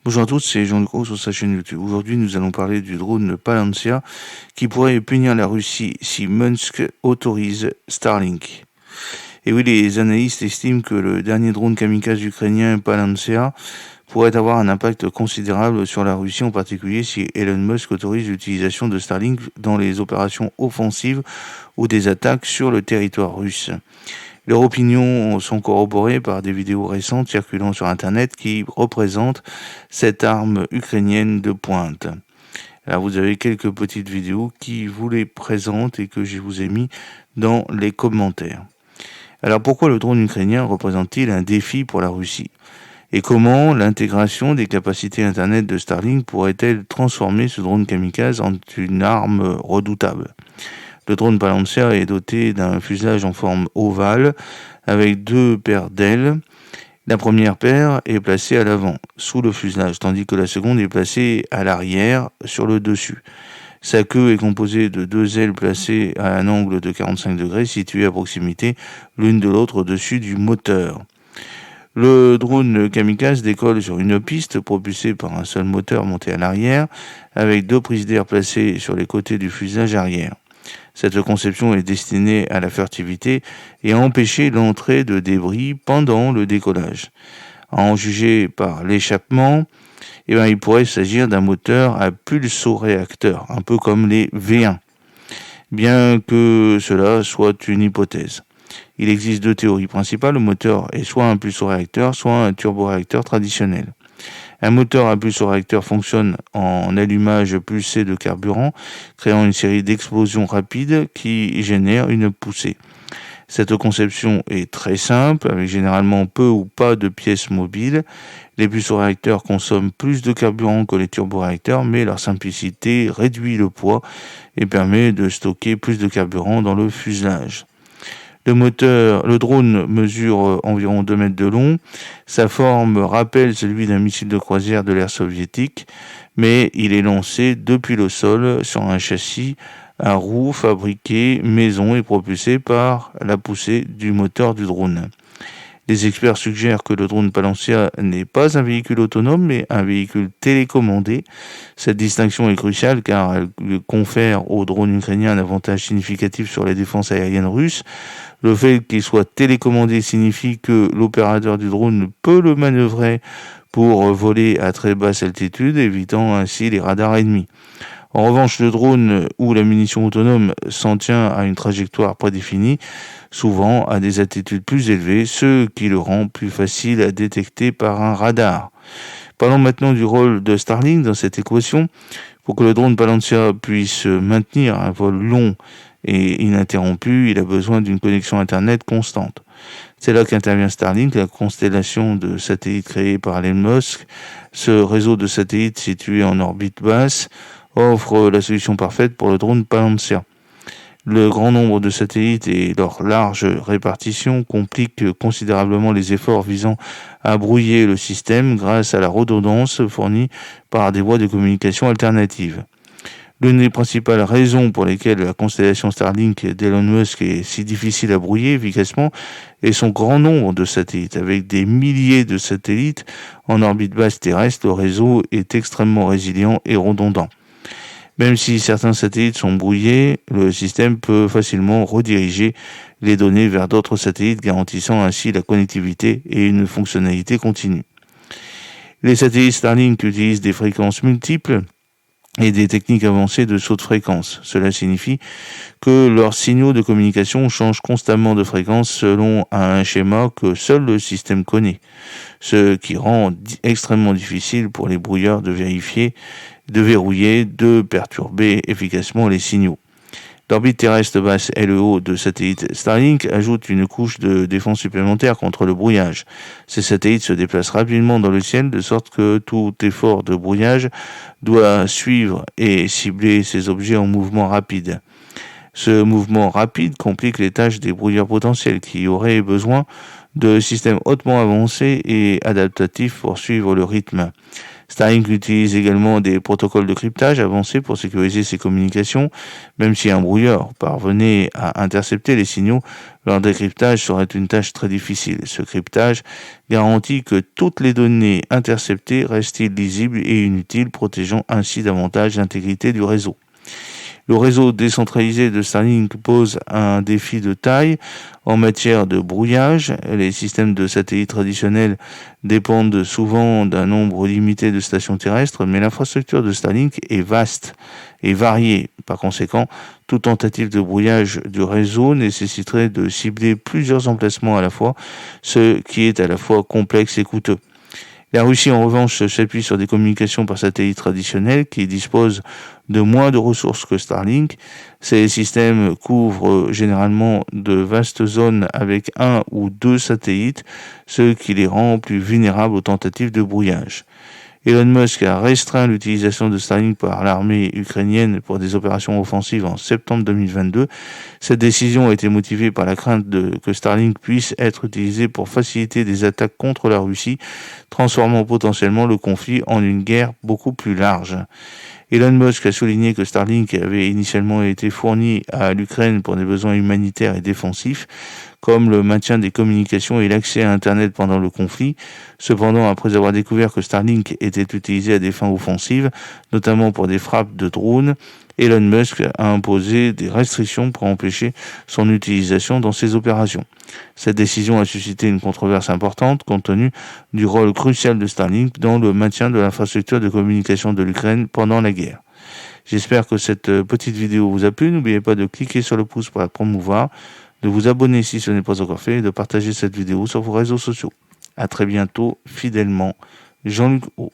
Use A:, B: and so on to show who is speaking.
A: Bonjour à tous, c'est Jean-Luc Roux sur sa chaîne YouTube. Aujourd'hui, nous allons parler du drone Palantir qui pourrait punir la Russie si Musk autorise Starlink. Et oui, les analystes estiment que le dernier drone kamikaze ukrainien Palantir pourrait avoir un impact considérable sur la Russie, en particulier si Elon Musk autorise l'utilisation de Starlink dans les opérations offensives ou des attaques sur le territoire russe. Leurs opinions sont corroborées par des vidéos récentes circulant sur Internet qui représentent cette arme ukrainienne de pointe. Là, vous avez quelques petites vidéos qui vous les présentent et que je vous ai mis dans les commentaires. Alors, pourquoi le drone ukrainien représente-t-il un défi pour la Russie ? Et comment l'intégration des capacités Internet de Starlink pourrait-elle transformer ce drone kamikaze en une arme redoutable ? Le drone Palantir est doté d'un fuselage en forme ovale avec deux paires d'ailes. La première paire est placée à l'avant, sous le fuselage, tandis que la seconde est placée à l'arrière, sur le dessus. Sa queue est composée de deux ailes placées à un angle de 45 degrés, situées à proximité l'une de l'autre au-dessus du moteur. Le drone kamikaze décolle sur une piste propulsée par un seul moteur monté à l'arrière, avec deux prises d'air placées sur les côtés du fuselage arrière. Cette conception est destinée à la furtivité et à empêcher l'entrée de débris pendant le décollage. À en juger par l'échappement, il pourrait s'agir d'un moteur à pulsoréacteur, un peu comme les V1, bien que cela soit une hypothèse. Il existe deux théories principales. Le moteur est soit un pulsoréacteur, soit un turboréacteur traditionnel. Un moteur à pulsoréacteur fonctionne en allumage pulsé de carburant, créant une série d'explosions rapides qui génèrent une poussée. Cette conception est très simple, avec généralement peu ou pas de pièces mobiles. Les pulsoréacteurs consomment plus de carburant que les turboréacteurs, mais leur simplicité réduit le poids et permet de stocker plus de carburant dans le fuselage. Le drone mesure environ 2 mètres de long. Sa forme rappelle celui d'un missile de croisière de l'ère soviétique, mais il est lancé depuis le sol sur un châssis à roues fabriqué maison et propulsé par la poussée du moteur du drone. Les experts suggèrent que le drone Palantir n'est pas un véhicule autonome, mais un véhicule télécommandé. Cette distinction est cruciale car elle confère au drone ukrainien un avantage significatif sur les défenses aériennes russes. Le fait qu'il soit télécommandé signifie que l'opérateur du drone peut le manœuvrer pour voler à très basse altitude, évitant ainsi les radars ennemis. En revanche, le drone ou la munition autonome s'en tient à une trajectoire prédéfinie, souvent à des altitudes plus élevées, ce qui le rend plus facile à détecter par un radar. Parlons maintenant du rôle de Starlink dans cette équation. Pour que le drone Palantir puisse maintenir un vol long et ininterrompu, il a besoin d'une connexion Internet constante. C'est là qu'intervient Starlink, la constellation de satellites créée par Elon Musk. Ce réseau de satellites situé en orbite basse offre la solution parfaite pour le drone Palantir. Le grand nombre de satellites et leur large répartition compliquent considérablement les efforts visant à brouiller le système grâce à la redondance fournie par des voies de communication alternatives. L'une des principales raisons pour lesquelles la constellation Starlink d'Elon Musk est si difficile à brouiller efficacement est son grand nombre de satellites. Avec des milliers de satellites en orbite basse terrestre, le réseau est extrêmement résilient et redondant. Même si certains satellites sont brouillés, le système peut facilement rediriger les données vers d'autres satellites, garantissant ainsi la connectivité et une fonctionnalité continue. Les satellites Starlink utilisent des fréquences multiples et des techniques avancées de saut de fréquence. Cela signifie que leurs signaux de communication changent constamment de fréquence selon un schéma que seul le système connaît, ce qui rend extrêmement difficile pour les brouilleurs de verrouiller, de perturber efficacement les signaux. L'orbite terrestre basse LEO de satellites Starlink ajoute une couche de défense supplémentaire contre le brouillage. Ces satellites se déplacent rapidement dans le ciel de sorte que tout effort de brouillage doit suivre et cibler ces objets en mouvement rapide. Ce mouvement rapide complique les tâches des brouilleurs potentiels qui auraient besoin de systèmes hautement avancés et adaptatifs pour suivre le rythme. Starlink utilise également des protocoles de cryptage avancés pour sécuriser ses communications, même si un brouilleur parvenait à intercepter les signaux, leur décryptage serait une tâche très difficile. Ce cryptage garantit que toutes les données interceptées restent illisibles et inutiles, protégeant ainsi davantage l'intégrité du réseau. Le réseau décentralisé de Starlink pose un défi de taille en matière de brouillage. Les systèmes de satellites traditionnels dépendent souvent d'un nombre limité de stations terrestres, mais l'infrastructure de Starlink est vaste et variée. Par conséquent, toute tentative de brouillage du réseau nécessiterait de cibler plusieurs emplacements à la fois, ce qui est à la fois complexe et coûteux. La Russie, en revanche, s'appuie sur des communications par satellite traditionnelles qui disposent de moins de ressources que Starlink. Ces systèmes couvrent généralement de vastes zones avec un ou deux satellites, ce qui les rend plus vulnérables aux tentatives de brouillage. Elon Musk a restreint l'utilisation de Starlink par l'armée ukrainienne pour des opérations offensives en septembre 2022. Cette décision a été motivée par la crainte que Starlink puisse être utilisé pour faciliter des attaques contre la Russie, transformant potentiellement le conflit en une guerre beaucoup plus large. Elon Musk a souligné que Starlink avait initialement été fourni à l'Ukraine pour des besoins humanitaires et défensifs, comme le maintien des communications et l'accès à Internet pendant le conflit. Cependant, après avoir découvert que Starlink était utilisé à des fins offensives, notamment pour des frappes de drones, Elon Musk a imposé des restrictions pour empêcher son utilisation dans ces opérations. Cette décision a suscité une controverse importante compte tenu du rôle crucial de Starlink dans le maintien de l'infrastructure de communication de l'Ukraine pendant la guerre. J'espère que cette petite vidéo vous a plu. N'oubliez pas de cliquer sur le pouce pour la promouvoir, de vous abonner si ce n'est pas encore fait et de partager cette vidéo sur vos réseaux sociaux. À très bientôt, fidèlement, Jean-Luc O.